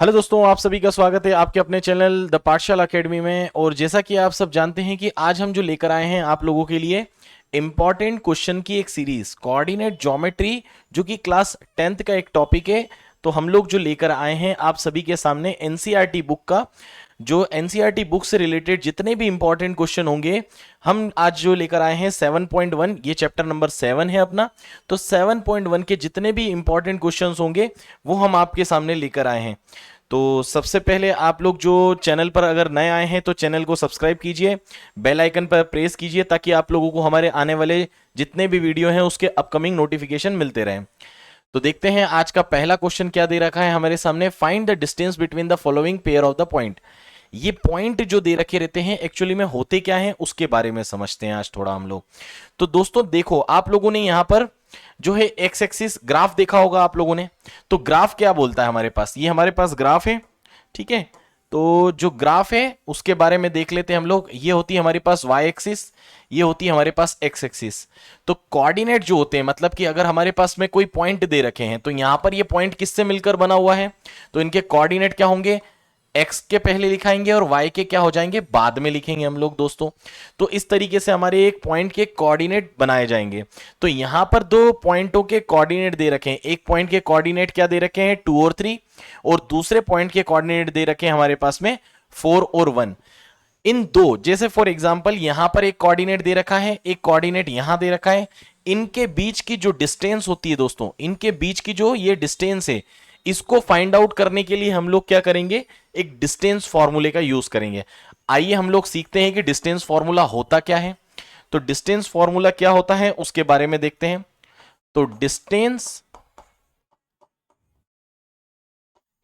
Hello दोस्तों, आप सभी का स्वागत है आपके अपने चैनल द पाठशाला एकेडमी में। और जैसा कि आप सब जानते हैं कि आज हम जो लेकर आए हैं आप लोगों के लिए इम्पॉर्टेंट क्वेश्चन की एक सीरीज कोऑर्डिनेट ज्योमेट्री, जो कि क्लास 10th का एक टॉपिक है। तो हम लोग जो लेकर आए हैं आप सभी के सामने एनसीईआरटी बुक का, जो एनसीईआरटी बुक से रिलेटेड जितने भी इंपॉर्टेंट क्वेश्चन होंगे हम आज जो लेकर आए हैं 7.1, ये चैप्टर नंबर 7 है अपना। तो 7.1 के जितने भी इंपॉर्टेंट क्वेश्चंस होंगे वो हम आपके सामने लेकर आए हैं। तो सबसे पहले आप लोग जो चैनल पर अगर नए आए हैं तो चैनल को सब्सक्राइब कीजिए, बेल आइकन पर प्रेस कीजिए ताकि आप लोगों को हमारे आने वाले जितने भी वीडियो हैं उसके अपकमिंग नोटिफिकेशन मिलते रहें। तो देखते हैं आज का पहला क्वेश्चन क्या दे रखा है हमारे सामने। Find the distance between the following pair of the point. ये पॉइंट जो दे रखे रहते हैं एक्चुअली में होते क्या हैं उसके बारे में समझते हैं आज थोड़ा हम लोग। तो दोस्तों देखो, आप लोगों ने यहां पर जो है एक्स एक्सिस ग्राफ देखा होगा आप लोगों ने। तो ग्राफ क्या बोलता है हमारे पास, ये हमारे पास ग्राफ है, ठीक है। तो जो ग्राफ है उसके बारे में देख लेते हैं हम लोग। ये होती है हमारे पास वाई एक्सिस, ये होती है हमारे पास एक्स एक्सिस। तो कोऑर्डिनेट जो होते हैं, मतलब कि अगर हमारे पास में कोई पॉइंट दे रखे हैं तो यहां पर ये पॉइंट किससे मिलकर बना हुआ है, तो इनके कोऑर्डिनेट क्या होंगे, एक्स के पहले लिखाएंगे और वाई के क्या हो जाएंगे बाद में लिखेंगे हम लोग दोस्तों। तो इस तरीके से हमारे एक पॉइंट के कोऑर्डिनेट बनाए जाएंगे। तो यहां पर दो पॉइंटों के कोऑर्डिनेट दे रखे हैं। एक पॉइंट के कोऑर्डिनेट क्या दे रखे हैं 2 और 3, और दूसरे पॉइंट के कोऑर्डिनेट दे रखे हैं हमारे पास में 4 और 1। इन दो, जैसे फॉर एग्जांपल यहां पर एक कोऑर्डिनेट दे रखा है, एक कोऑर्डिनेट यहां दे रखा है। इनके बीच की जो डिस्टेंस होती है दोस्तों, इनके बीच की जो ये डिस्टेंस है, इसको फाइंड आउट करने के लिए हम लोग क्या करेंगे, एक डिस्टेंस फॉर्मूले का यूज करेंगे। आइए हम लोग सीखते हैं कि डिस्टेंस फॉर्मूला होता क्या है। तो डिस्टेंस फॉर्मूला क्या होता है उसके बारे में देखते हैं। तो डिस्टेंस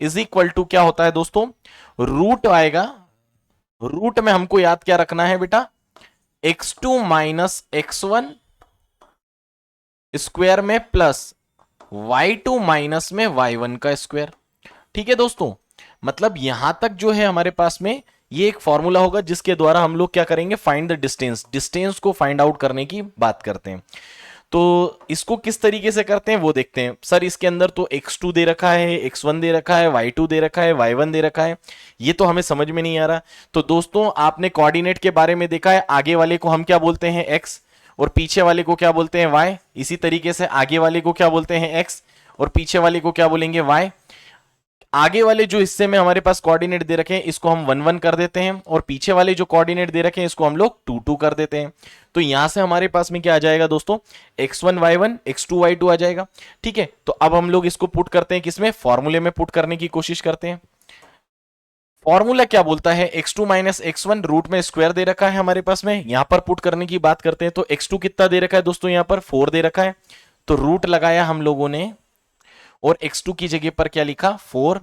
इज इक्वल टू क्या होता है दोस्तों, रूट आएगा। रूट में हमको याद क्या रखना है बेटा, x2 माइनस x1 स्क्वायर में प्लस y2 माइनस में y1 का स्क्वायर। ठीक है दोस्तों, मतलब यहां तक जो है हमारे पास में ये एक फॉर्मूला होगा जिसके द्वारा हम लोग क्या करेंगे, फाइंड द डिस्टेंस, डिस्टेंस को फाइंड आउट करने की बात करते हैं। तो इसको किस तरीके से करते हैं वो देखते हैं। सर इसके अंदर तो x2 दे रखा है, x1 दे रखा है, y2 दे रखा है, y1 दे रखा है, ये तो हमें समझ में नहीं आ रहा। तो दोस्तों आपने कोऑर्डिनेट के बारे में देखा है, आगे वाले को हम क्या बोलते हैं x, और पीछे वाले को क्या बोलते हैं y। इसी तरीके से आगे वाले को क्या बोलते हैं x और पीछे वाले को क्या बोलेंगे y। आगे वाले जो हिस्से में हमारे पास कोऑर्डिनेट दे रखे हैं इसको हम 1 1 कर देते हैं, और पीछे वाले जो कोऑर्डिनेट दे रखे हैं इसको हम लोग 2 2 कर देते हैं। तो यहां से हमारे पास में क्या आ जाएगा दोस्तों, x1 y1 x2 y2 आ जाएगा। ठीक है, तो अब हम लोग इसको पुट करते हैं किसमें, फॉर्मूले में पुट करने की कोशिश करते हैं। फॉर्मूला क्या बोलता है, x2 माइनस x1, रूट में स्क्वायर दे रखा है हमारे पास में, यहां पर पुट करने की बात करते हैं। तो x2 कितना दे रखा है दोस्तों, यहां पर 4 दे रखा है, तो रूट लगाया हम लोगों ने और x2 की जगह पर क्या लिखा 4,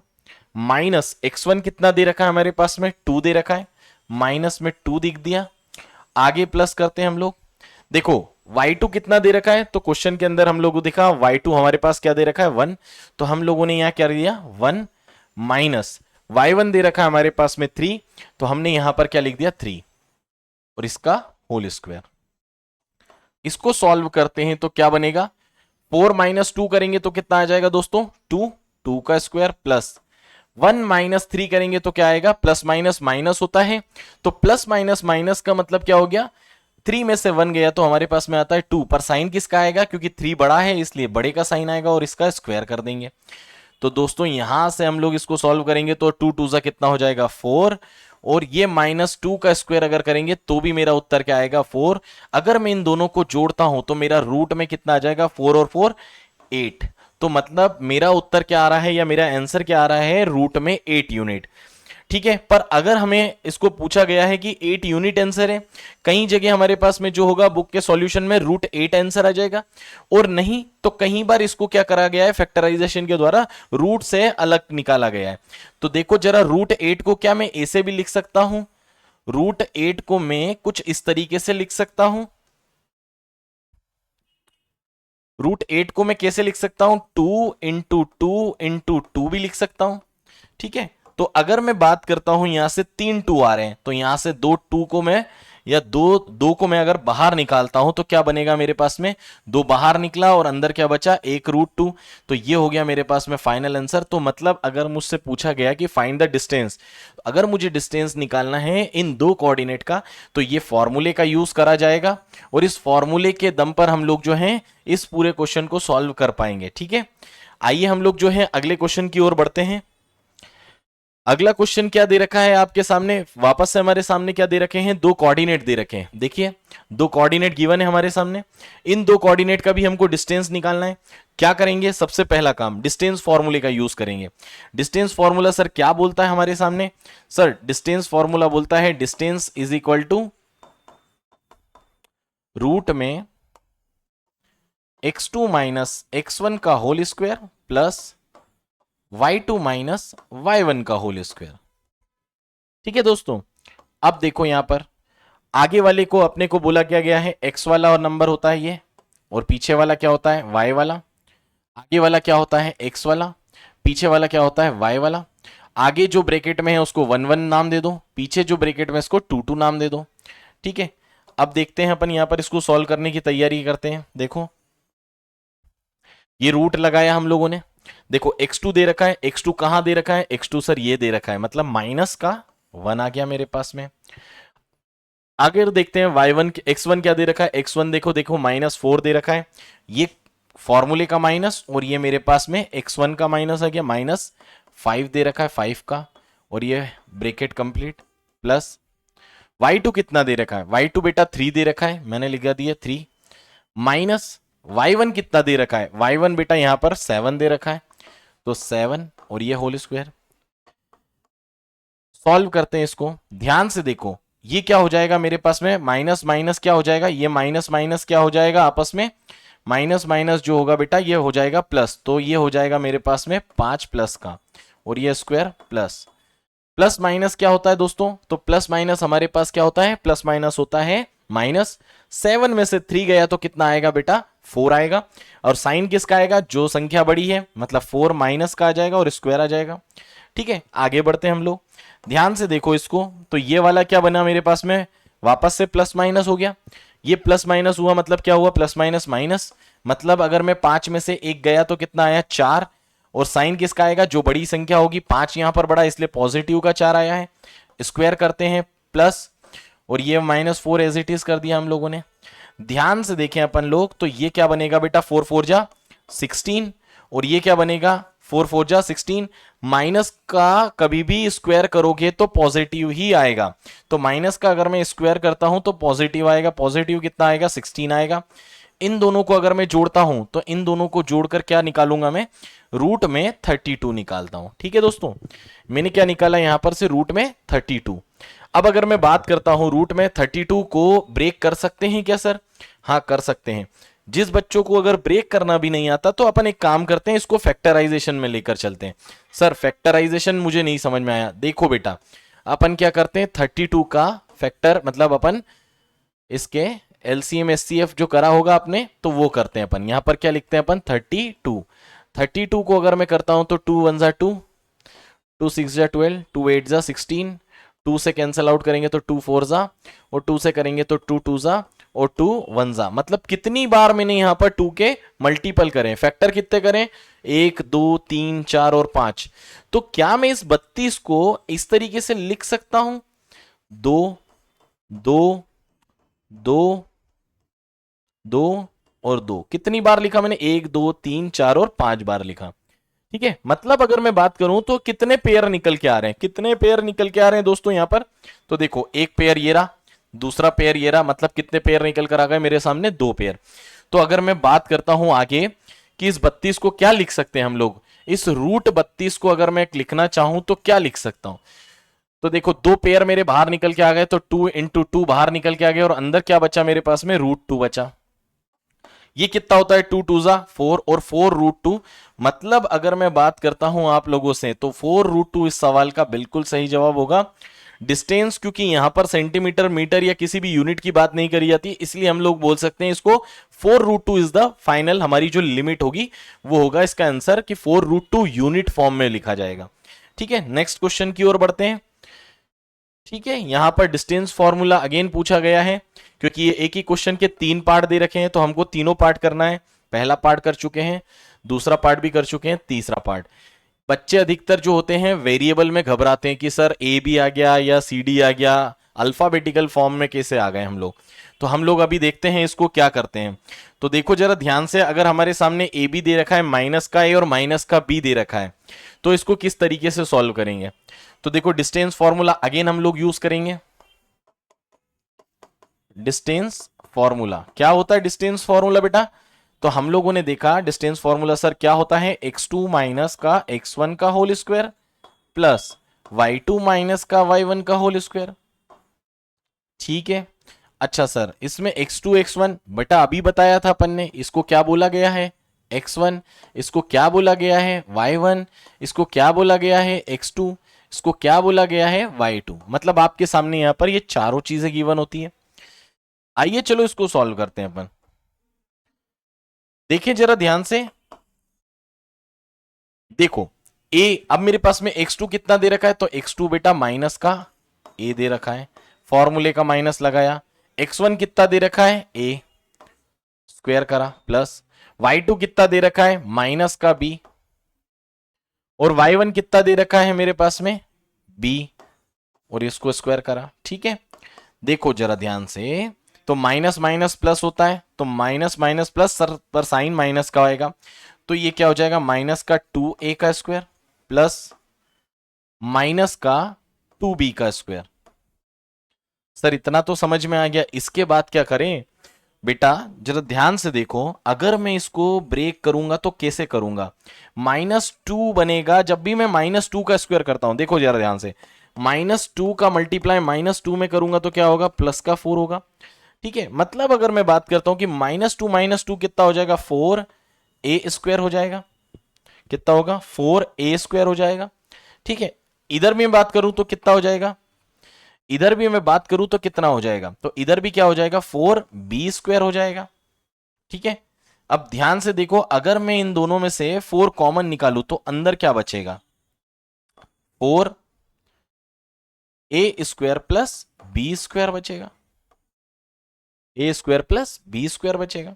माइनस x1 कितना दे रखा है हमारे पास में 2 दे रखा है, माइनस में 2 दिख दिया। आगे प्लस करते हैं हम लोग। देखो y2 कितना दे रखा है, तो क्वेश्चन के अंदर हम लोगों को दिखा y2 हमारे पास क्या दे रखा है 1, तो हम लोगों ने यहां क्या दिया 1, माइनस y1 दे रखा है हमारे पास में 3, तो हमने यहां पर क्या लिख दिया 3 और इसका होल स्क्वायर। इसको सॉल्व करते हैं तो क्या बनेगा, 4 माइनस 2 करेंगे तो कितना आ जाएगा दोस्तों 2, 2 का स्क्वायर प्लस 1 माइनस 3 करेंगे तो क्या आएगा, प्लस माइनस माइनस होता है, तो प्लस माइनस माइनस का मतलब क्या हो गया, 3 में से 1 गया तो हमारे पास में आता है 2, पर साइन किसका आएगा, क्योंकि 3 बड़ा है इसलिए बड़े का साइन आएगा और इसका स्क्वायर कर देंगे। तो दोस्तों यहां से हम लोग इसको सॉल्व करेंगे तो 2 2 सा कितना हो जाएगा 4, और ये -2 का स्क्वायर अगर करेंगे तो भी मेरा उत्तर क्या आएगा 4। अगर मैं इन दोनों को जोड़ता हूं तो मेरा रूट में कितना आ जाएगा 4 और 4 8। तो मतलब मेरा उत्तर क्या आ रहा है या मेरा आंसर क्या आ रहा है, रूट में 8 यूनिट। ठीक है, पर अगर हमें इसको पूछा गया है कि 8 यूनिट आंसर है, कई जगह हमारे पास में जो होगा बुक के सॉल्यूशन में √8 आंसर आ जाएगा, और नहीं तो कहीं बार इसको क्या करा गया है फैक्टराइजेशन के द्वारा रूट से अलग निकाला गया है। तो देखो जरा √8 को क्या मैं ऐसे भी लिख सकता हूं, √8 को मैं कुछ इस तरीके से लिख सकता हूं। √8 को मैं कैसे लिख सकता हूं, 2 इंटू 2 इंटू 2 भी लिख सकता हूं। ठीक है, तो अगर मैं बात करता हूं यहां से 3 2 आ रहे हैं तो यहां से 2 2 को मैं या दो दो को मैं अगर बाहर निकालता हूं तो क्या बनेगा मेरे पास में, दो बाहर निकला और अंदर क्या बचा, एक रूट टू। तो ये हो गया मेरे पास में फाइनल आंसर। तो मतलब अगर मुझसे पूछा गया कि फाइंड द डिस्टेंस, अगर मुझे डिस्टेंस निकालना है इन दो कोऑर्डिनेट का, तो ये फॉर्मूले का यूज करा जाएगा और इस फॉर्मूले के दम पर हम लोग जो है इस पूरे क्वेश्चन को सॉल्व कर पाएंगे। ठीक है, आइए हम लोग जो है अगले क्वेश्चन की ओर बढ़ते हैं। अगला क्वेश्चन क्या दे रखा है आपके सामने, वापस से हमारे सामने क्या दे रखे हैं, दो कोऑर्डिनेट दे रखे हैं। देखिए दो कोऑर्डिनेट गिवन है हमारे सामने, इन दो कोऑर्डिनेट का भी हमको डिस्टेंस निकालना है। क्या करेंगे, सबसे पहला काम डिस्टेंस फॉर्मूले का यूज करेंगे। डिस्टेंस फॉर्मूला सर क्या बोलता है हमारे सामने, सर डिस्टेंस फॉर्मूला बोलता है distance is equal to root में x2 माइनस x1 का whole square plus y2 minus y1 का होल स्क्वायर। ठीक है दोस्तों, अब देखो यहां पर आगे वाले को अपने को बोला क्या गया है, x वाला और नंबर होता है ये, और पीछे वाला क्या होता है, y वाला। आगे वाला क्या होता है, x वाला, पीछे वाला क्या होता है, y वाला। आगे जो ब्रैकेट में है उसको 1 1 नाम दे दो, पीछे जो ब्रैकेट में इसको 2 2 नाम दे दो। ठीक है, अब देखते हैं अपन यहां पर इसको सॉल्व करने की तैयारी करते हैं। देखो ये रूट लगाया हम लोगों ने, देखो x2 दे रखा है, x2 कहां दे रखा है, x2 सर ये दे रखा है, मतलब माइनस का 1 आ गया मेरे पास में। आगे देखते हैं y1 x1 क्या दे रखा है, x1 देखो देखो -4 दे रखा है, ये फॉर्मूले का माइनस, और ये मेरे पास में x1 का माइनस आ गया, -5 दे रखा है 5 का, और ये ब्रैकेट कंप्लीट प्लस y2 कितना दे रखा है, y2 बेटा 3 दे रखा है, मैंने लिखा दिया 3, माइनस y1 कितना दे रखा है, y1 बेटा यहां पर 7 दे रखा है, तो 7 और ये होल स्क्वायर। सॉल्व करते हैं इसको, ध्यान से देखो ये क्या हो जाएगा मेरे पास में, माइनस माइनस क्या हो जाएगा, ये माइनस माइनस क्या हो जाएगा आपस में, माइनस माइनस जो होगा बेटा ये हो जाएगा प्लस, तो ये हो जाएगा मेरे पास में 5 प्लस का, और ये स्क्वायर प्लस प्लस माइनस क्या होता है दोस्तों, तो प्लस माइनस हमारे पास क्या होता है, प्लस माइनस होता है माइनस। 7 में से 3 गया तो कितना आएगा बेटा, 4 आएगा, और साइन किसका आएगा, जो संख्या बड़ी है, मतलब 4 माइनस का आ जाएगा और स्क्वायर आ जाएगा। ठीक है, आगे बढ़ते हैं हम लोग, ध्यान से देखो इसको, तो ये वाला क्या बना मेरे पास में, वापस से प्लस माइनस हो गया, ये प्लस माइनस हुआ मतलब क्या हुआ, प्लस माइनस माइनस, मतलब अगर मैं 5 में से 1 गया तो कितना आया, 4, और साइन किसका आएगा, जो बड़ी संख्या होगी, 5 यहां पर बड़ा इसलिए पॉजिटिव का 4 आया है, स्क्वायर करते हैं प्लस, और ये -4 एज इट इज कर दिया हम लोगों ने। ध्यान से देखें अपन लोग, तो ये क्या बनेगा बेटा, 4 4 जा 16, और ये क्या बनेगा 4 4 जा 16, माइनस का कभी भी स्क्वायर करोगे तो पॉजिटिव ही आएगा, तो माइनस का अगर मैं स्क्वायर करता हूं तो पॉजिटिव आएगा, पॉजिटिव कितना आएगा, 16 आएगा। इन दोनों को अगर मैं जोड़ता हूं तो इन दोनों को जोड़कर क्या निकालूंगा मैं, रूट में 32 निकालता हूं। ठीक है दोस्तों, मैंने क्या निकाला यहां पर से, रूट में 32। अब अगर मैं बात करता हूं रूट में 32 को ब्रेक कर सकते हैं क्या सर, हाँ कर सकते हैं। जिस बच्चों को अगर ब्रेक करना भी नहीं आता तो अपन एक काम करते हैं, इसको फैक्टराइजेशन में लेकर चलते हैं। सर फैक्टराइजेशन मुझे नहीं समझ में आया, देखो बेटा अपन क्या करते हैं, 32 का फैक्टर मतलब अपन इसके एलसीएम एचसीएफ जो करा होगा आपने तो वो करते हैं अपन, यहां पर क्या लिखते हैं अपन 32 को अगर मैं करता हूं तो 2 1 जा 2, 2 6 जा 12, 2 8 जा 16, 2 से कैंसिल आउट करेंगे तो 2 4 जा, और 2 से करेंगे तो 2 2 जा, और 2 1 जा, मतलब कितनी बार मैंने यहां पर 2 के मल्टीपल करें, फैक्टर कितने करें, 1 2 3 4 और 5। तो क्या मैं इस 32 को इस तरीके से लिख सकता हूं, 2 2 2 2 और 2, कितनी बार लिखा मैंने, 1 2 3 4 और 5 बार लिखा। ठीक है, मतलब अगर मैं बात करूं तो कितने पेयर निकल के आ रहे हैं, कितने पेयर निकल के आ रहे हैं दोस्तों यहां पर, तो देखो एक पेयर ये रहा, दूसरा पेयर ये रहा, मतलब कितने पेयर निकल कर आ गए मेरे सामने, 2 पेयर। तो अगर मैं बात करता हूं आगे कि इस 32 को क्या लिख सकते हैं हम लोग, इस रूट 32 को अगर मैं लिखना चाहूं तो क्या लिख सकता हूं, तो देखो 2 पेयर मेरे बाहर निकल के आ गए, तो 2 इंटू 2 बाहर निकल के आ गए, और अंदर क्या बचा मेरे पास में, √2 बचा। ये कितना होता है, 2 2 जा 4, और 4 √2, मतलब अगर मैं बात करता हूं आप लोगों से तो 4 √2 इस सवाल का बिल्कुल सही जवाब होगा। डिस्टेंस क्योंकि यहां पर सेंटीमीटर मीटर या किसी भी यूनिट की बात नहीं करी जाती, इसलिए हम लोग बोल सकते हैं इसको 4 √2 इज द फाइनल, हमारी जो लिमिट होगी वो होगा इसका आंसर कि 4 √2 यूनिट फॉर्म में लिखा जाएगा। ठीक है, नेक्स्ट क्वेश्चन की ओर बढ़ते हैं। ठीक है, यहां पर डिस्टेंस फॉर्मूला अगेन पूछा गया है, क्योंकि ये एक ही क्वेश्चन के 3 पार्ट दे रखे हैं तो हमको तीनों पार्ट करना है। पहला पार्ट कर चुके हैं, दूसरा पार्ट भी कर चुके हैं, तीसरा पार्ट। बच्चे अधिकतर जो होते हैं वेरिएबल में घबराते हैं कि सर ए बी आ गया या सी डी आ गया, अल्फाबेटिकल फॉर्म में कैसे आ गए हम लोग। तो हम लोग अभी देखते हैं इसको क्या करते हैं। तो देखो जरा ध्यान से, अगर हमारे सामने ए बी दे रखा है, माइनस का ए और माइनस का बी दे रखा है, तो इसको किस तरीके से सॉल्व करेंगे। तो देखो डिस्टेंस फॉर्मूला अगेन हम लोग यूज करेंगे। डिस्टेंस फॉर्मूला क्या होता है? डिस्टेंस फॉर्मूला बेटा, तो हम लोगों ने देखा डिस्टेंस फॉर्मूला सर क्या होता है, x2 माइनस का x1 का whole square plus y2 minus का y1 का होल स्क्वायर। ठीक है, अच्छा सर इसमें x2 x1 बेटा अभी बताया था अपन ने, इसको क्या बोला गया है x1, इसको क्या बोला गया है y1, इसको क्या बोला गया है x2, इसको क्या बोला गया है y2। मतलब आपके सामने यहां पर ये चारों चीजें गिवन होती है। आइए चलो इसको सॉल्व करते हैं अपन। देखिए जरा ध्यान से, देखो a, अब मेरे पास में x2 कितना दे रखा है, तो x2 बेटा माइनस का a दे रखा है, फॉर्मूले का माइनस लगाया। x1 कितना दे रखा है a, स्क्वायर करा, प्लस y2 कितना दे रखा है माइनस का b, और y1 कितना दे रखा है मेरे पास में b, और इसको स्क्वायर करा। ठीक है, देखो जरा ध्यान से, तो माइनस माइनस प्लस होता है, तो माइनस माइनस प्लस सर पर साइन माइनस का आएगा, तो ये क्या हो जाएगा माइनस का 2a का स्क्वायर प्लस माइनस का 2b का स्क्वायर। सर इतना तो समझ में आ गया, इसके बाद क्या करें बेटा, जरा ध्यान से देखो, अगर मैं इसको ब्रेक करूंगा तो कैसे करूंगा, -2 बनेगा जब भी मैं -2 का स्क्वायर करता हूं। देखो जरा ध्यान से, -2 का मल्टीप्लाई -2 में करूंगा तो क्या होगा, प्लस का 4 होगा। ठीक है, मतलब अगर मैं बात करता हूं कि -2 कितना हो जाएगा, 4a स्क्वायर हो जाएगा। कितना होगा, 4a स्क्वायर हो जाएगा। ठीक है, इधर भी मैं बात करूं तो कितना हो जाएगा, इधर भी मैं बात करूं तो कितना हो जाएगा, तो इधर भी क्या हो जाएगा, 4b स्क्वायर हो जाएगा। ठीक है, अब ध्यान से देखो, अगर मैं इन दोनों में से 4 कॉमन निकालूं तो अंदर क्या बचेगा, 4a square plus b square बचेगा, a square plus b square बचेगा।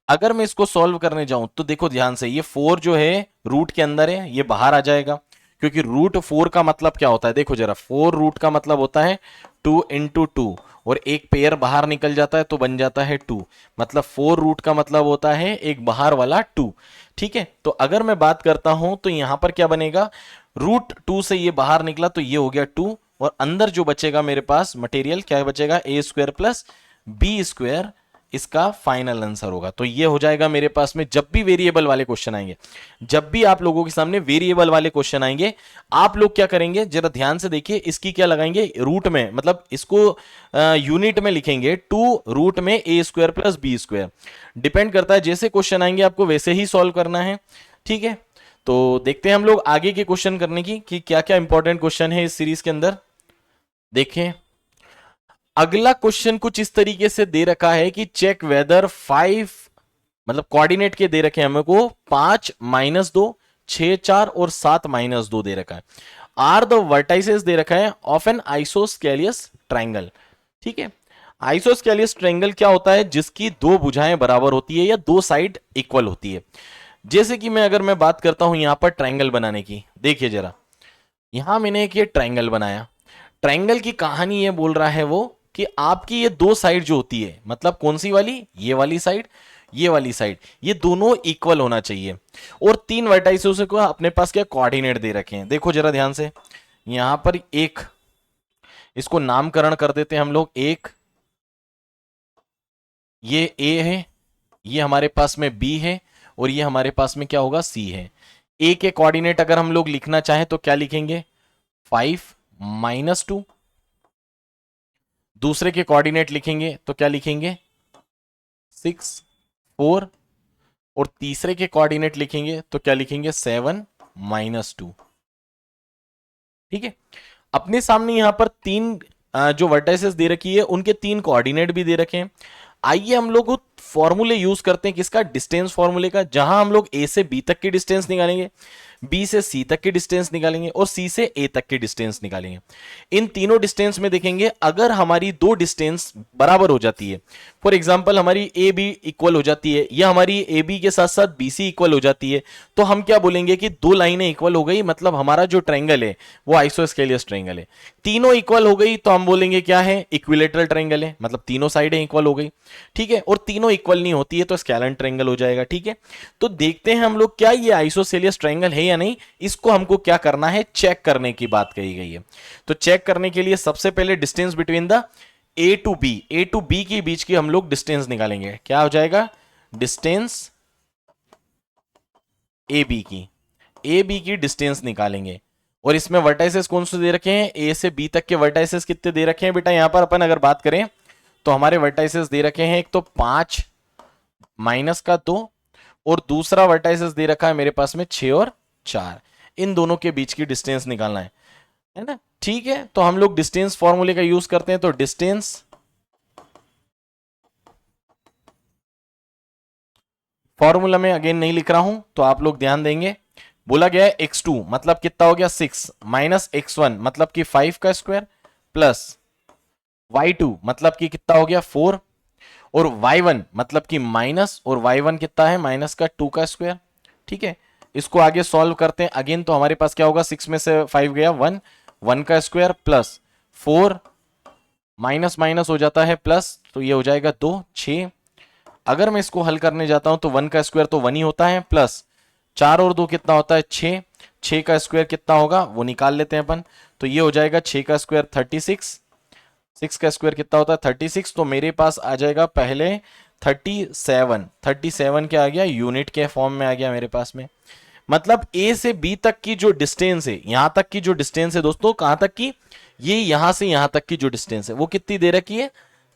अगर मैं इसको सॉल्व करने जाऊं तो देखो ध्यान से, ये 4 जो है रूट के अंदर है, ये बाहर आ जाएगा, क्योंकि रूट 4 का मतलब क्या होता है, देखो जरा, 4 रूट का मतलब होता है 2 इंटू 2, और एक पेयर बाहर निकल जाता है तो बन जाता है 2, मतलब 4 रूट का मतलब होता है एक बाहर वाला 2। ठीक है, तो अगर मैं बात करता हूं तो यहां पर क्या बनेगा, रूट 2 से ये बाहर निकला तो ये हो गया 2, और अंदर जो बचेगा मेरे पास मटेरियल क्या बचेगा, a square plus b square, इसका फाइनल आंसर होगा। तो ये हो जाएगा मेरे पास में, जब भी वेरिएबल वाले क्वेश्चन आएंगे, जब भी आप लोगों के सामने वेरिएबल वाले क्वेश्चन आएंगे, आप लोग क्या करेंगे जरा ध्यान से देखिए, इसकी क्या लगाएंगे रूट में, मतलब इसको यूनिट में लिखेंगे, 2 रूट में a square plus b square. Depend करता है, जैसे क्वेश्चन आएंगे आपको वैसे ही सॉल्व करना है। ठीक है, तो देखते हैं हम लोग आगे के क्वेश्चन करने की कि क्या क्या इंपॉर्टेंट क्वेश्चन है इस सीरीज के अंदर। देखें, अगला क्वेश्चन कुछ इस तरीके से दे रखा है कि चेक वेदर 5, मतलब कोऑर्डिनेट के दे रखे हैं हमें को 5, -2, 6, 4 और 7, -2 दे रखा है। आर द वर्टाइसेस दे रखा है ऑफ एन आइसोस्केलियस ट्राइंगल। ठीक है, आइसोस्केलियस ट्राइंगल क्या होता है, जिसकी दो भुजाएं बराबर होती है या दो साइड इक्वल होती है। जैसे कि अगर मैं बात करता हूं यहां पर ट्राइंगल बनाने की, देखिए जरा, यहां मैंने एक ये ट्राइंगल बनाया। ट्राइंगल की कहानी ये बोल रहा है वो कि आपकी ये दो साइड जो होती है, मतलब कौन सी वाली, ये वाली साइड, ये वाली साइड, ये दोनों इक्वल होना चाहिए, और 3 वर्टाइसेस को अपने पास क्या कोऑर्डिनेट दे रखे हैं। देखो जरा ध्यान से, यहां पर एक, इसको नामकरण कर देते हैं हम लोग, एक ये ए है, ये हमारे पास में बी है, और ये हमारे पास में क्या होगा, सी है। ए के कोऑर्डिनेट अगर हम लोग लिखना चाहें तो क्या लिखेंगे, 5 -2, दूसरे के कोऑर्डिनेट लिखेंगे तो क्या लिखेंगे, 6 4, और तीसरे के कोऑर्डिनेट लिखेंगे तो क्या लिखेंगे, 7 -2। ठीक है, अपने सामने यहां पर 3 जो वर्टाइसेस दे रखी है उनके 3 कोऑर्डिनेट भी दे रखे हैं। आइए हम लोग फॉर्मूले यूज करते हैं, किसका, डिस्टेंस फॉर्मूले का, जहां हम लोग ए से बी तक की डिस्टेंस निकालेंगे। बी से सी तक की डिस्टेंस निकालेंगे और सी से ए तक की डिस्टेंस निकालेंगे। इन तीनों डिस्टेंस में देखेंगे अगर हमारी दो डिस्टेंस बराबर हो जाती है, फॉर एग्जांपल हमारी ए बी इक्वल हो जाती है या हमारी ए बी के साथ साथ बी सी इक्वल हो जाती है, तो हम क्या बोलेंगे कि दो लाइनें इक्वल हो गई, मतलब हमारा जो ट्रायंगल है वो आइसोस्केलियस ट्रायंगल है। तीनों इक्वल हो गई तो हम बोलेंगे क्या है, इक्विलेटरल ट्रायंगल है, मतलब तीनों साइडें इक्वल हो गई। ठीक है, और तीनों इक्वल नहीं होती है तो स्केलेन ट्रायंगल हो जाएगा। ठीक है, तो देखते हैं हम लोग क्या ये आइसोसेलियस ट्रायंगल है या नहीं। इसको हमको क्या करना है, चेक करने की बात कही गई है। तो चेक करने के लिए सबसे पहले distance between the A to B के बीच की हम लोग डिस्टेंस निकालेंगे। क्या हो जाएगा, डिस्टेंस ए बी की डिस्टेंस निकालेंगे। और इसमें वर्टाइसेस कौन से दे रखे हैं, ए से बी तक के वर्टाइसेस कितने दे रखे हैं बेटा, यहां पर अपन अगर बात करें तो हमारे वर्टाइसेस दे रखे हैं एक तो 5 माइनस का 2 और दूसरा वर्टाइसेस दे रखा है मेरे पास में 6 और 4। इन दोनों के बीच की डिस्टेंस निकालना है ना। ठीक है, तो हम लोग डिस्टेंस फॉर्मूले का यूज करते हैं। तो डिस्टेंस फॉर्मूला में अगेन नहीं लिख रहा हूं तो आप लोग ध्यान देंगे। बोला गया है x2 मतलब कितना हो गया 6 माइनस x1 मतलब कि 5 का स्क्वायर प्लस y2 मतलब कि कितना हो गया 4 और y1 मतलब कि माइनस, और y1 कितना है माइनस का 2 का स्क्वायर। ठीक है, इसको आगे सॉल्व करते हैं अगेन। तो हमारे पास क्या होगा, 6 में से 5 गया 1, 1 का स्क्वायर प्लस 4 माइनस माइनस हो जाता है प्लस, तो ये हो जाएगा 2 6। अगर मैं इसको हल करने जाता हूं तो 1 का स्क्वायर तो 1 ही होता है प्लस 4 और 2 कितना होता है 6, 6 का स्क्वायर कितना होगा वो निकाल लेते हैं अपन। तो ये हो जाएगा 6 का स्क्वायर 36, 6 का स्क्वायर कितना होता है 36। तो मेरे पास आ जाएगा पहले 37 क्या आ गया, यूनिट के फॉर्म में आ गया मेरे पास में। मतलब ए से बी तक की जो डिस्टेंस है, यहां तक की जो डिस्टेंस है दोस्तों, कहां तक की, ये यहां से यहां तक की जो डिस्टेंस है वो कितनी दे रखी है,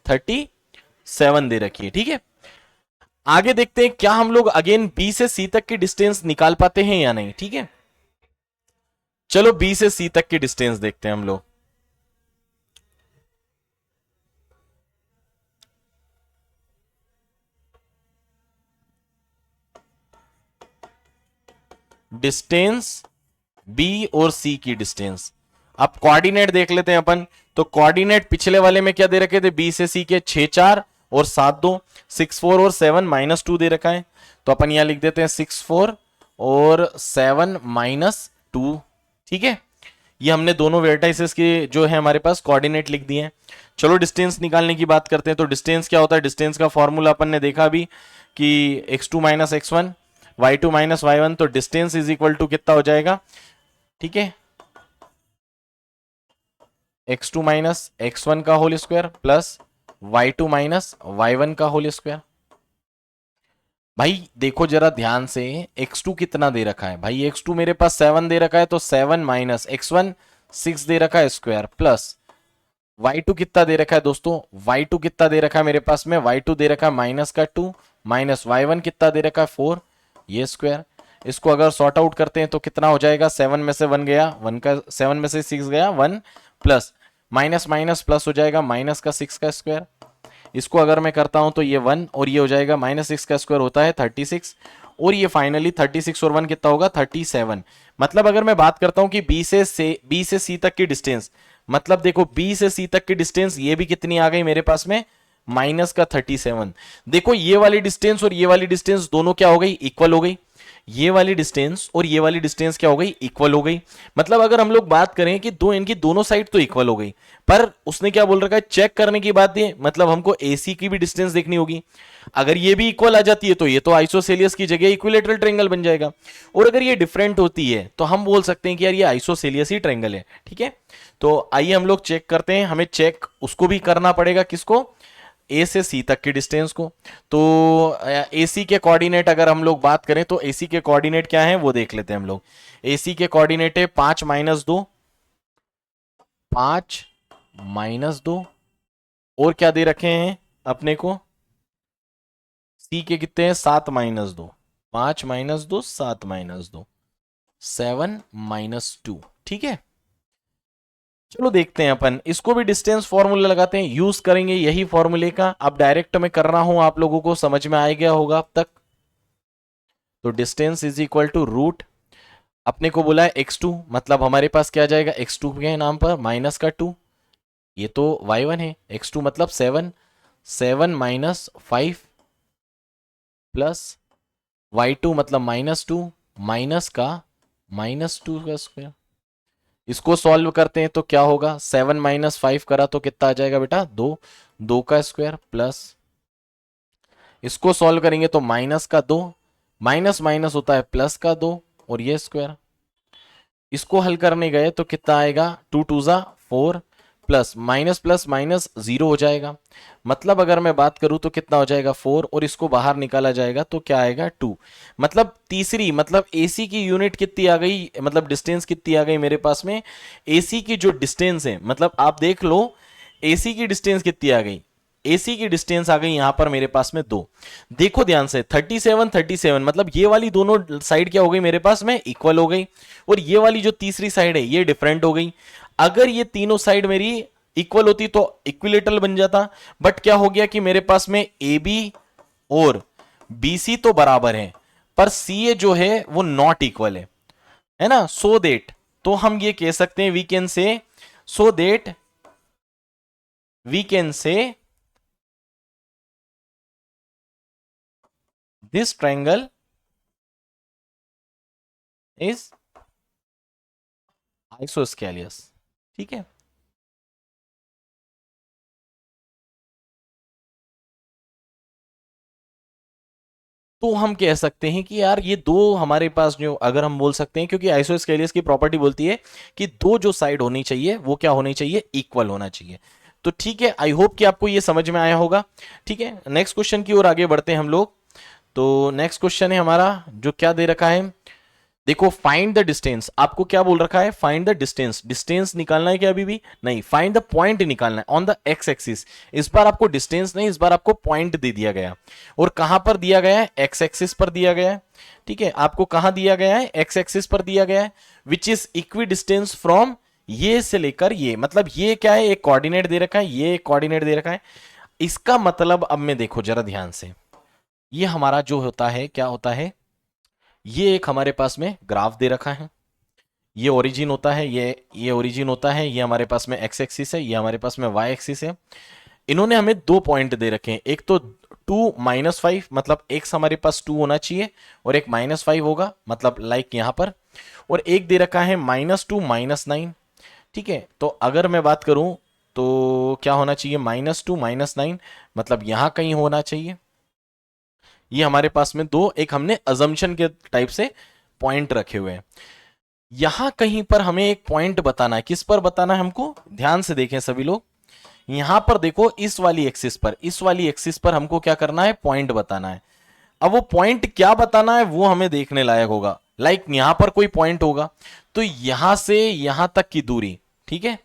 37 दे रखी है। ठीक है, आगे देखते हैं क्या हम लोग अगेन बी से सी तक की डिस्टेंस निकाल पाते हैं या नहीं। ठीक है, चलो बी से सी तक की डिस्टेंस देखते हैं हम लोग। डिस्टेंस बी और सी की डिस्टेंस, अब कोऑर्डिनेट देख लेते हैं अपन। तो कोऑर्डिनेट पिछले वाले में क्या दे रखे थे, बी से सी के 6 4 और 7 2, 6 4 और 7 माइनस 2 दे रखा है। तो अपन यहां लिख देते हैं 6 4 और 7 माइनस 2। ठीक है, ये हमने दोनों वेर्टाइसेस के जो है हमारे पास कोऑर्डिनेट लिख दिए हैं। चलो डिस्टेंस निकालने की बात करते हैं। तो डिस्टेंस क्या होता है, डिस्टेंस का फॉर्मूला अपन ने देखा अभी कि x2 minus x1 y2 minus y1। तो डिस्टेंस इज इक्वल टू कितना हो जाएगा, ठीक है, x2 माइनस x1 का whole square plus y2 minus y1 का होल स्क्वायर। भाई देखो जरा ध्यान से, x2 कितना दे रखा है, भाई x2 मेरे पास 7 दे रखा है, तो 7 माइनस x1 6 दे रखा है स्क्वायर प्लस y2 कितना दे रखा है दोस्तों, y2 कितना दे रखा है मेरे पास में, y2 दे रखा है माइनस का 2 माइनस y1 कितना दे रखा है 4, ये स्क्वायर। इसको अगर सॉर्ट आउट करते हैं तो कितना हो जाएगा, 7 में से 1 गया 1 का, 7 में से 6 गया 1 प्लस माइनस माइनस प्लस हो जाएगा माइनस का 6 का स्क्वायर। इसको अगर मैं करता हूं तो ये 1 और ये हो जाएगा माइनस 6 का स्क्वायर होता है 36 और ये फाइनली 36 और 1 कितना होगा 37। मतलब अगर मैं बात करता हूं कि बी से सी तक की डिस्टेंस, मतलब देखो बी से सी तक की डिस्टेंस ये भी कितनी आ गई मेरे पास में, माइनस का 37। देखो ये वाली डिस्टेंस और ये वाली डिस्टेंस दोनों क्या हो गई, इक्वल हो गई। ये वाली डिस्टेंस और ये वाली डिस्टेंस क्या हो गई, इक्वल हो गई। मतलब अगर हम लोग बात करें कि दो इनकी दोनों साइड तो इक्वल हो गई, पर उसने क्या बोल रखा है, चेक करने की बात है, मतलब हमको एसी की भी डिस्टेंस देखनी होगी। अगर ये भी इक्वल आ जाती है तो ये तो आइसोसेलियस की जगह इक्विलेटरल ट्रायंगल बन जाएगा, और अगर ये डिफरेंट होती है तो हम बोल सकते हैं कि यार ये आइसोसेलियस ही ट्रायंगल है। ठीक है, तो आइए हम लोग चेक करते हैं। हमें चेक उसको भी करना पड़ेगा, किसको, ए से सी तक की डिस्टेंस को। तो एसी के कोऑर्डिनेट अगर हम लोग बात करें तो एसी के कोऑर्डिनेट क्या है वो देख लेते हैं हम लोग। एसी के कोऑर्डिनेट है 5 माइनस 2, 5 माइनस 2 और क्या दे रखे हैं अपने को, सी के कितने हैं 7 माइनस 2, 5 माइनस 2 7 माइनस 2 7 माइनस 2। ठीक है, चलो देखते हैं अपन इसको भी डिस्टेंस फॉर्मूला लगाते हैं, यूज करेंगे यही फॉर्मूले का। अब डायरेक्ट में कर रहा हूं, आप लोगों को समझ में आ गया होगा अब तक। तो distance is equal to root, अपने को बोला है x2, मतलब हमारे पास क्या आ जाएगा x2 के नाम पर माइनस का 2, ये तो y1 है, x2 मतलब 7, 7 माइनस 5 प्लस y2 मतलब -2 माइनस का -2 का स्क्वायर। इसको सॉल्व करते हैं तो क्या होगा, 7 माइनस 5 करा तो कितना आ जाएगा बेटा 2, 2 का स्क्वायर प्लस, इसको सॉल्व करेंगे तो माइनस का 2, माइनस माइनस होता है प्लस का 2 और ये स्क्वायर। इसको हल करने गए तो कितना आएगा, 2 2 जा 4 प्लस माइनस प्लस माइनस 0 हो जाएगा, मतलब अगर मैं बात करूं तो कितना हो जाएगा 4 और इसको बाहर निकाला जाएगा तो क्या आएगा 2। मतलब तीसरी, मतलब एसी की यूनिट कितनी आ गई, मतलब डिस्टेंस कितनी आ गई मेरे पास में, एसी की जो डिस्टेंस है, मतलब आप देख लो एसी की डिस्टेंस कितनी आ गई, एसी की डिस्टेंस आ गई यहां पर मेरे पास में 2। देखो ध्यान से 37 37, मतलब ये वाली दोनों साइड क्या हो गई मेरे पास में इक्वल हो गई, और ये वाली जो तीसरी साइड है ये डिफरेंट हो गई। अगर ये तीनों साइड मेरी इक्वल होती तो इक्विलेटरल बन जाता, बट क्या हो गया कि मेरे पास में ए बी और बी सी तो बराबर है, पर सी ए जो है वो नॉट इक्वल है ना, सो देट, तो हम ये कह सकते हैं we can say, so that we can say this triangle is isosceles. ठीक है, तो हम कह सकते हैं कि यार ये दो हमारे पास जो, अगर हम बोल सकते हैं, क्योंकि आइसोस्केलियस की प्रॉपर्टी बोलती है कि दो जो साइड होनी चाहिए वो क्या होनी चाहिए, इक्वल होना चाहिए। तो ठीक है, आई होप कि आपको ये समझ में आया होगा। ठीक है, नेक्स्ट क्वेश्चन की ओर आगे बढ़ते हैं हम लोग। तो नेक्स्ट क्वेश्चन है हमारा जो क्या दे रखा है, देखो फाइंड द डिस्टेंस, आपको क्या बोल रखा है, फाइंड द डिस्टेंस, डिस्टेंस निकालना है क्या, अभी भी नहीं, फाइंड द पॉइंट निकालना है ऑन द एक्स एक्सिस। इस बार आपको डिस्टेंस नहीं, इस बार आपको पॉइंट दे दिया गया, और कहां पर दिया गया है, एक्स एक्सिस पर दिया गया है। ठीक है, आपको कहां दिया गया है, एक्स एक्सिस पर दिया गया है, which is equi distance from ये से लेकर ये, मतलब ये क्या है, एक कोऑर्डिनेट दे रखा है, ये एक कोऑर्डिनेट दे रखा है। इसका मतलब अब मैं देखो जरा ध्यान से, ये हमारा जो होता है क्या होता है, ये एक हमारे पास में ग्राफ दे रखा है, ये ओरिजिन होता है, ये ओरिजिन होता है, ये हमारे पास में एक्स एक्सिस है, ये हमारे पास में वाई एक्सिस है। इन्होंने हमें दो पॉइंट दे रखे हैं, एक तो 2 - 5, मतलब एक्स हमारे पास 2 होना चाहिए और एक -5 होगा, मतलब लाइक यहां पर, और एक दे रखा है -2 -9। ठीक है, तो अगर मैं बात करूं तो क्या होना चाहिए, -2 -9, मतलब यहां कहीं होना चाहिए। ये हमारे पास में दो, एक हमने अजम्पशन के टाइप से पॉइंट रखे हुए हैं, यहां कहीं पर हमें एक पॉइंट बताना है, किस पर बताना है हमको, ध्यान से देखें सभी लोग, यहां पर देखो इस वाली एक्सिस पर, इस वाली एक्सिस पर हमको क्या करना है, पॉइंट बताना है। अब वो पॉइंट क्या बताना है वो हमें देखने लायक होगा, लाइक यहां पर कोई पॉइंट होगा तो यहां से यहां तक की दूरी, ठीक है,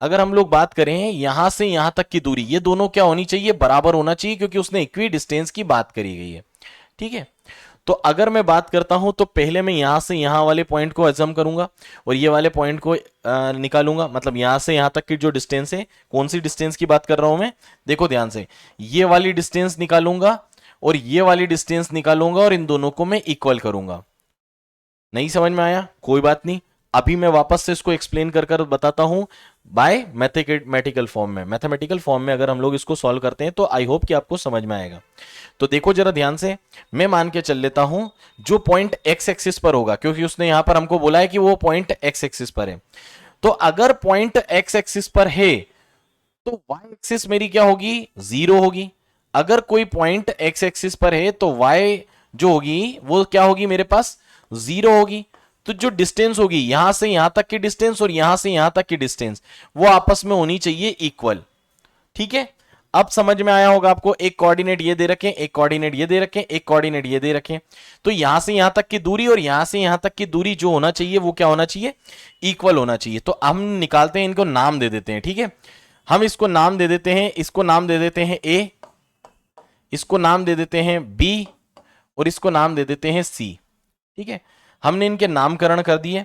अगर हम लोग बात करें यहां से यहां तक की दूरी, ये दोनों क्या होनी चाहिए, बराबर होना चाहिए, क्योंकि उसने इक्वी डिस्टेंस की बात करी गई है। ठीक है, तो अगर मैं बात करता हूं तो पहले मैं यहां से यहां वाले पॉइंट को एजम करूंगा और ये वाले पॉइंट को निकालूंगा, मतलब यहां से यहां तक की जो डिस्टेंस है, कौन सी डिस्टेंस की बात कर रहा हूं मैं, देखो ध्यान से, ये वाली डिस्टेंस निकालूंगा और ये वाली डिस्टेंस निकालूंगा और इन दोनों को मैं इक्वल करूंगा। नहीं समझ में आया, कोई बात नहीं, अभी मैं वापस से इसको एक्सप्लेन कर कर बताता हूं बाय मैथमेटिकल फॉर्म में, मैथमेटिकल फॉर्म में अगर हम लोग इसको सॉल्व करते हैं तो आई होप कि आपको समझ में आएगा। तो देखो जरा ध्यान से, मैं मान के चल लेता हूं जो पॉइंट एक्स एक्सिस पर होगा, क्योंकि उसने यहां पर हमको बोला है कि वो पॉइंट एक्स एक्सिस पर है, तो अगर पॉइंट एक्स एक्सिस पर है तो वाई एक्सिस मेरी क्या होगी, 0 होगी। अगर कोई पॉइंट एक्स एक्सिस पर है तो वाई जो होगी वो क्या होगी, मेरे पास 0 होगी। तो जो डिस्टेंस होगी यहां से यहां तक की डिस्टेंस और यहां से यहां तक की डिस्टेंस, वो आपस में होनी चाहिए इक्वल। ठीक है, अब समझ में आया होगा आपको, एक कोऑर्डिनेट ये दे रखें, एक कोऑर्डिनेट ये दे रखें, एक कोऑर्डिनेट ये दे रखें, तो यहां से यहां तक की दूरी और यहां से यहां तक की दूरी जो होना चाहिए वो क्या होना चाहिए, इक्वल होना चाहिए। तो हम निकालते हैं, इनको नाम दे देते हैं। ठीक है, हम इसको नाम दे देते हैं, इसको नाम दे देते हैं ए, इसको नाम दे देते हैं बी और इसको नाम दे देते हैं सी। ठीक है, हमने इनके नामकरण कर दिए।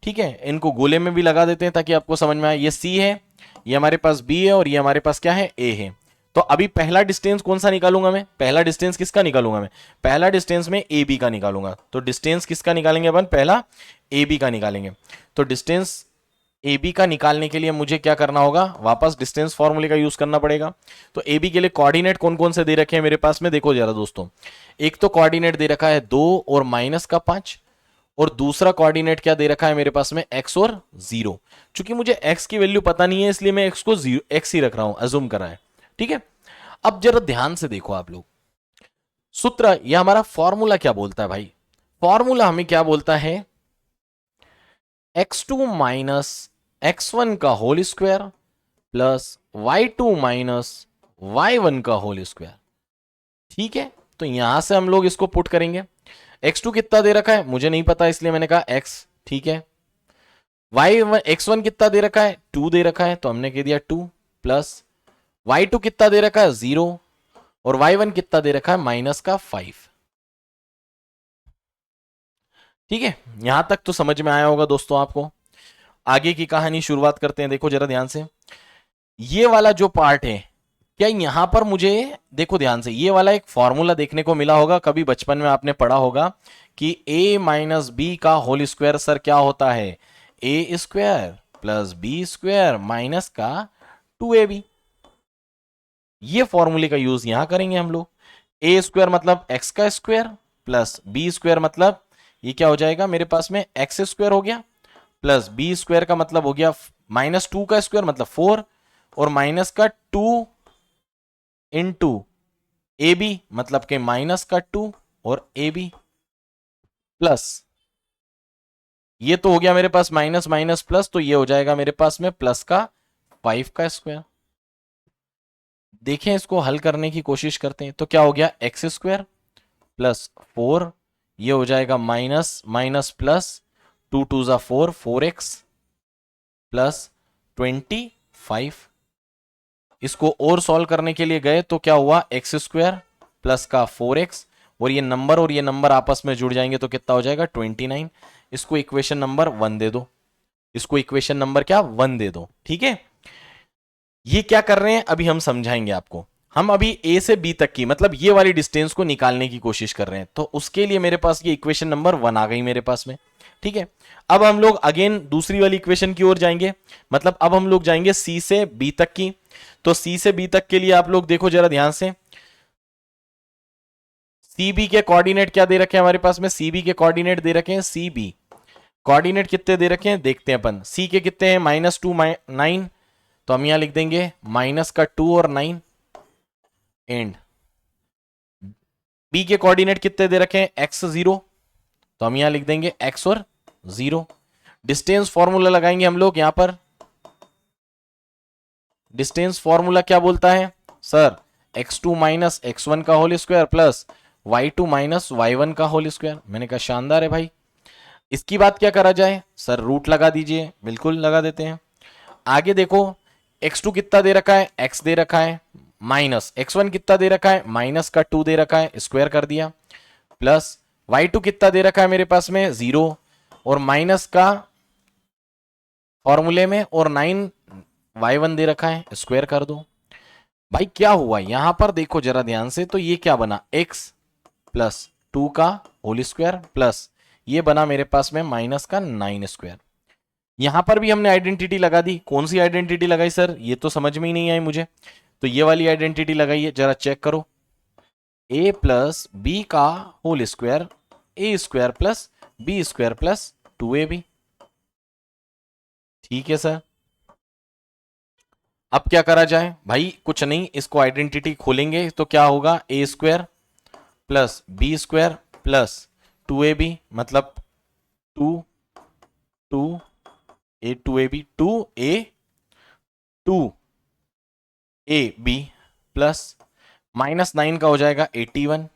ठीक है, इनको गोले में भी लगा देते हैं ताकि आपको समझ में आए, ये सी है, ये हमारे पास बी है और ये हमारे पास क्या है, ए है। तो अभी पहला डिस्टेंस कौन सा निकालूंगा मैं? पहला डिस्टेंस किसका निकालूंगा मैं? पहला डिस्टेंस में ए बी का निकालूंगा। तो डिस्टेंस किसका निकालेंगे अपन? पहला ए बी का निकालेंगे। तो डिस्टेंस ए बी का निकालने के लिए मुझे क्या करना होगा? वापस डिस्टेंस फॉर्मूले का यूज करना पड़ेगा। तो ए बी के लिए कोऑर्डिनेट कौन कौन से दे रखे हैं मेरे पास में? देखो जरा दोस्तों, एक तो कोऑर्डिनेट दे रखा है 2 और -5, और दूसरा कोऑर्डिनेट क्या दे रखा है मेरे पास में? x और 0। चूंकि मुझे x की वैल्यू पता नहीं है इसलिए मैं x को x ही रख रहा हूं, अज्यूम करा है। ठीक है, अब जरा ध्यान से देखो आप लोग, सूत्र या हमारा फॉर्मूला क्या बोलता है भाई? फॉर्मूला हमें क्या बोलता है? x2 माइनस x1 का whole square plus y2 minus y1 का होल स्क्वायर। ठीक है, तो यहां से हम लोग इसको पुट करेंगे। x2 कितना दे रखा है मुझे नहीं पता, इसलिए मैंने कहा x। ठीक है, x1 कितना दे रखा है? 2 दे रखा है, तो हमने कह दिया 2 प्लस y2 कितना दे रखा है? 0, और y1 कितना दे रखा है? -5। ठीक है, यहां तक तो समझ में आया होगा दोस्तों आपको। आगे की कहानी शुरुआत करते हैं। देखो जरा ध्यान से, ये वाला जो पार्ट है, क्या यहां पर मुझे देखो ध्यान से, ये वाला एक फॉर्मूला देखने को मिला होगा, कभी बचपन में आपने पढ़ा होगा कि a माइनस बी का होल स्क्वायर सर क्या होता है? A square plus b square minus का 2ab। ये फॉर्मूले का यूज यहां करेंगे हम लोग। ए स्क्वायर मतलब एक्स का स्क्वायर, प्लस बी स्क्वायर मतलब ये क्या हो जाएगा मेरे पास में? एक्स स्क्वायर हो गया, प्लस बी स्क्वायर का मतलब हो गया -2 का स्क्वायर मतलब 4, और माइनस का 2 इंटू ए बी मतलब के -2 और ए बी, प्लस ये तो हो गया मेरे पास माइनस माइनस प्लस, तो ये हो जाएगा मेरे पास में प्लस का 5 का स्क्वायर। देखें, इसको हल करने की कोशिश करते हैं। तो क्या हो गया? एक्स स्क्वायर प्लस 4, ये हो जाएगा माइनस माइनस प्लस 2 2 जा 4, 4x प्लस 25। इसको और सॉल्व करने के लिए गए तो क्या हुआ? एक्स स्क्वायर प्लस का 4x, और ये नंबर आपस में जुड़ जाएंगे तो कितना हो जाएगा? 29। इसको इक्वेशन नंबर 1 दे दो, इसको इक्वेशन नंबर क्या? 1 दे दो। ठीक है, ये क्या कर रहे हैं अभी हम समझाएंगे आपको। हम अभी ए से बी तक की मतलब ये वाली डिस्टेंस को निकालने की कोशिश कर रहे हैं, तो उसके लिए मेरे पास ये इक्वेशन नंबर 1 आ गई मेरे पास में। ठीक है, अब हम लोग अगेन दूसरी वाली इक्वेशन की ओर जाएंगे, मतलब अब हम लोग जाएंगे सी से बी तक की। तो सी से बी तक के लिए आप लोग देखो जरा ध्यान से, सी बी के कोऑर्डिनेट क्या दे रखे हैं हमारे पास में? सी बी के कोऑर्डिनेट दे रखे हैं, सी बी कोऑर्डिनेट कितने दे रखे हैं देखते हैं अपन। सी के कितने हैं? -2 9, तो हम यहां लिख देंगे माइनस का 2 और 9, एंड बी के कोऑर्डिनेट कितने दे रखे हैं? x0, तो हम यहां लिख देंगे x और 0। डिस्टेंस फॉर्मूला लगाएंगे हम लोग यहां पर। डिस्टेंस फॉर्मूला क्या बोलता है सर? x2 माइनस x1 का whole square plus y2 minus y1 का होल स्क्वायर। मैंने कहा शानदार है भाई। इसकी बात क्या करा जाए सर? रूट लगा दीजिए। बिल्कुल लगा देते हैं। आगे देखो, x2 कितना दे रखा है? x दे रखा है, माइनस x1 कितना दे रखा है? माइनस का 2 दे रखा है, स्क्वायर कर दिया, प्लस y2 कितना दे रखा है मेरे पास में? 0, और माइनस का फॉर्मूले में, और 9 y1 दे रखा है, स्क्वायर कर दो। भाई क्या हुआ यहां पर देखो जरा ध्यान से, तो ये क्या बना? x प्लस 2 का होल स्क्वायर प्लस ये बना मेरे पास में माइनस का 9 स्क्वायर। यहां पर भी हमने आइडेंटिटी लगा दी। कौन सी आइडेंटिटी लगाई सर? ये तो समझ में ही नहीं आई मुझे। तो ये वाली आइडेंटिटी लगाई है, जरा चेक करो। a प्लस बी का whole square, a square plus b square plus 2ab। ठीक है सर, अब क्या करा जाए भाई? कुछ नहीं, इसको आइडेंटिटी खोलेंगे तो क्या होगा? A square plus b square plus 2ab मतलब 2 2 ए 2ab 2a बी प्लस -9 का हो जाएगा 81।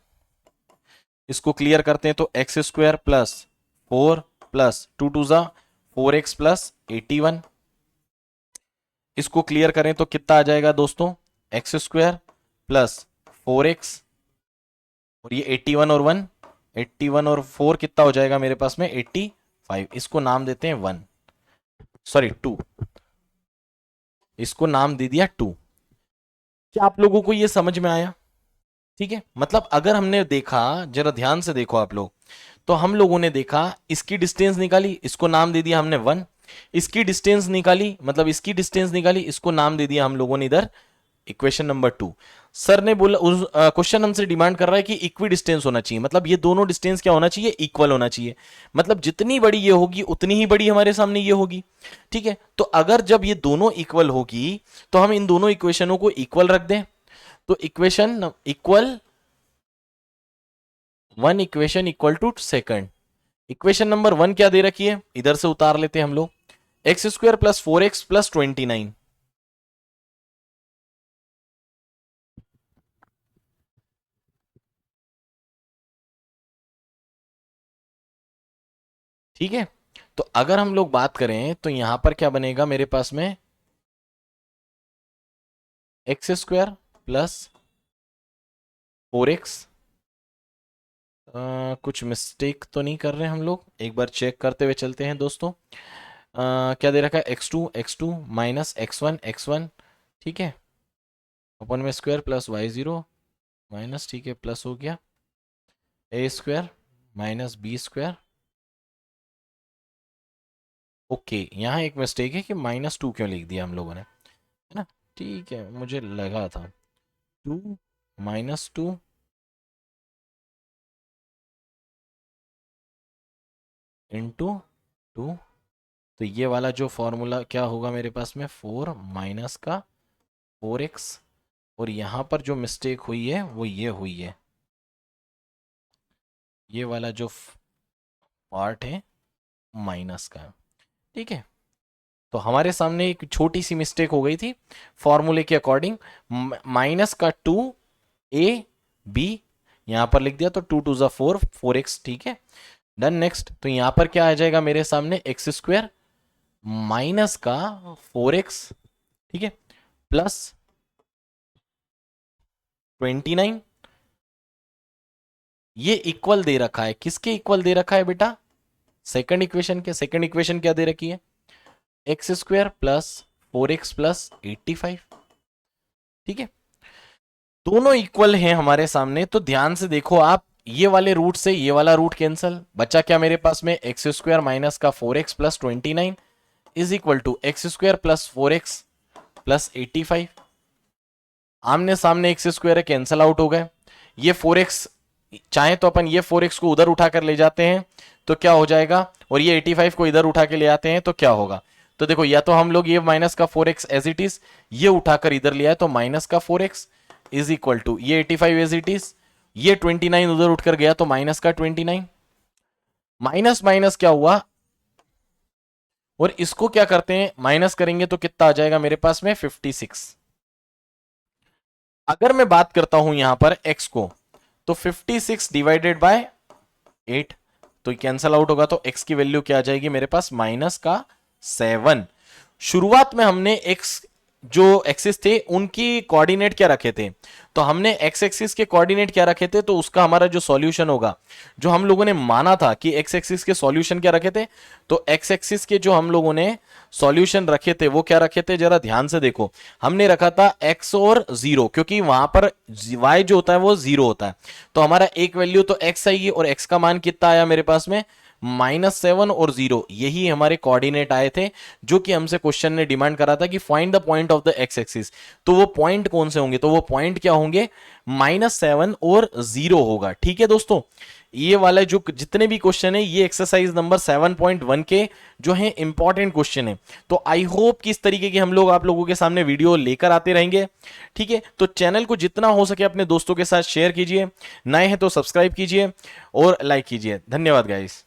इसको क्लियर करते हैं तो एक्स स्क्वायर प्लस 4 प्लस 2 2 जा 4x प्लस 81। इसको क्लियर करें तो कितना आ जाएगा दोस्तों? एक्स स्क्वायर प्लस 4x, और ये 81 और 1, 81 और 4 कितना हो जाएगा मेरे पास में? 85। इसको नाम देते हैं 1, सॉरी 2, इसको नाम दे दिया 2। क्या आप लोगों को ये समझ में आया? ठीक है, मतलब अगर हमने देखा, जरा ध्यान से देखो आप लोग, तो हम लोगों ने देखा इसकी डिस्टेंस निकाली, इसको नाम दे दिया हमने 1, इसकी डिस्टेंस निकाली, मतलब इसकी डिस्टेंस निकाली, इसको नाम दे दिया हम लोगों ने इधर इक्वेशन नंबर 2। सर ने बोला, उस क्वेश्चन हमसे डिमांड कर रहा है कि इक्वी डिस्टेंस होना चाहिए, मतलब ये दोनों डिस्टेंस क्या होना चाहिए, इक्वल होना चाहिए, मतलब जितनी बड़ी ये होगी उतनी ही बड़ी हमारे सामने ये होगी। ठीक है, तो अगर जब ये दोनों इक्वल होगी तो हम इन दोनों इक्वेशनों को इक्वल रख दें, तो equation equal, one equation equal to second. Equation number 1 क्या दे रखी है, इधर से उतार लेते हैं हम लोग, x square plus 4x plus 29। ठीक है, तो अगर हम लोग बात करें तो यहां पर क्या बनेगा मेरे पास में, एक्स स्क्वायर प्लस 4x, कुछ मिस्टेक तो नहीं कर रहे हम लोग, एक बार चेक करते हुए चलते हैं दोस्तों। क्या दे रखा है, x2 माइनस x1, ठीक है, अपन में स्क्वायर प्लस y0 माइनस, ठीक है, प्लस हो गया a square minus B square. Okay, यहाँ एक मिस्टेक है कि -2 क्यों लिख दिया हम लोगों ने, है ना, ठीक है, मुझे लगा था 2 -2 इंटू 2, तो ये वाला जो फॉर्मूला क्या होगा मेरे पास में, 4 माइनस का 4x, और यहां पर जो मिस्टेक हुई है वो ये हुई है, ये वाला जो पार्ट है माइनस का। ठीक है, तो हमारे सामने एक छोटी सी मिस्टेक हो गई थी फॉर्मूले के अकॉर्डिंग, माइनस का 2a b यहां पर लिख दिया, तो 2 2 4 4x, ठीक है, डन। नेक्स्ट, तो यहां पर क्या आ जाएगा मेरे सामने, एक्स स्क्वायर माइनस का 4x, ठीक है, प्लस 29, ये इक्वल दे रखा है, किसके इक्वल दे रखा है बेटा, सेकंड इक्वेशन के। सेकंड इक्वेशन क्या दे रखी है, x square plus 4x plus 85। ठीक है, दोनों इक्वल हैं हमारे सामने, तो ध्यान से देखो आप, ये वाले रूट से ये वाला रूट कैंसल, बचा क्या मेरे पास में, एक्स स्क्वायर माइनस का 4x plus 29 is equal to x square plus 4x plus 85। आमने सामने एक्स स्क्वायर है, कैंसल आउट हो गए, ये 4x, चाहे तो अपन ये 4x को उधर उठाकर ले जाते हैं तो क्या हो जाएगा, और ये 85 को इधर उठा के ले आते हैं तो क्या होगा, तो देखो या तो हम लोग ये माइनस का 4x एज इट इज ये उठाकर इधर ले आए, तो माइनस का 4x इज इक्वल टू ये 85 एज इट इज, ये 29 उधर उठकर गया तो माइनस का 29, माइनस माइनस क्या हुआ, और इसको क्या करते हैं माइनस करेंगे तो कितना आ जाएगा मेरे पास में 56। अगर मैं बात करता हूं यहां पर x को, तो 56 डिवाइडेड बाय 8, तो कैंसल आउट होगा, तो x की वैल्यू क्या आ जाएगी मेरे पास, माइनस का 7। शुरुआत में हमने x जो एक्सिस थे उनकी कोऑर्डिनेट क्या रखे थे, तो हमने x एक्सिस के कोऑर्डिनेट क्या रखे थे, तो उसका हमारा जो सॉल्यूशन होगा, जो हम लोगों ने माना था कि x एक्सिस के सॉल्यूशन क्या रखे थे, तो x एक्सिस के जो हम लोगों ने सॉल्यूशन रखे थे वो क्या रखे थे, जरा ध्यान से देखो, हमने रखा था x और 0, क्योंकि वहां पर y जो होता है वो 0 होता है, तो हमारा एक वैल्यू तो x आएगी, और x का मान कितना आया मेरे पास में, -7 और 0, यही हमारे कोऑर्डिनेट आए थे, जो कि हमसे क्वेश्चन ने डिमांड करा था कि find the point of the x axis, तो वो पॉइंट कौन से होंगे, तो वो पॉइंट क्या होंगे, -7 और 0 होगा। ठीक है दोस्तों, ये वाला जो जितने भी क्वेश्चन है ये एक्सरसाइज नंबर 7.1 के जो है इंपॉर्टेंट क्वेश्चन है, तो आई होप कि इस तरीके के हम लोग आप लोगों के सामने वीडियो लेकर आते रहेंगे। ठीक है, तो चैनल को जितना हो सके अपने दोस्तों के साथ शेयर कीजिए, नए हैं तो सब्सक्राइब कीजिए और लाइक कीजिए। धन्यवाद गाइस।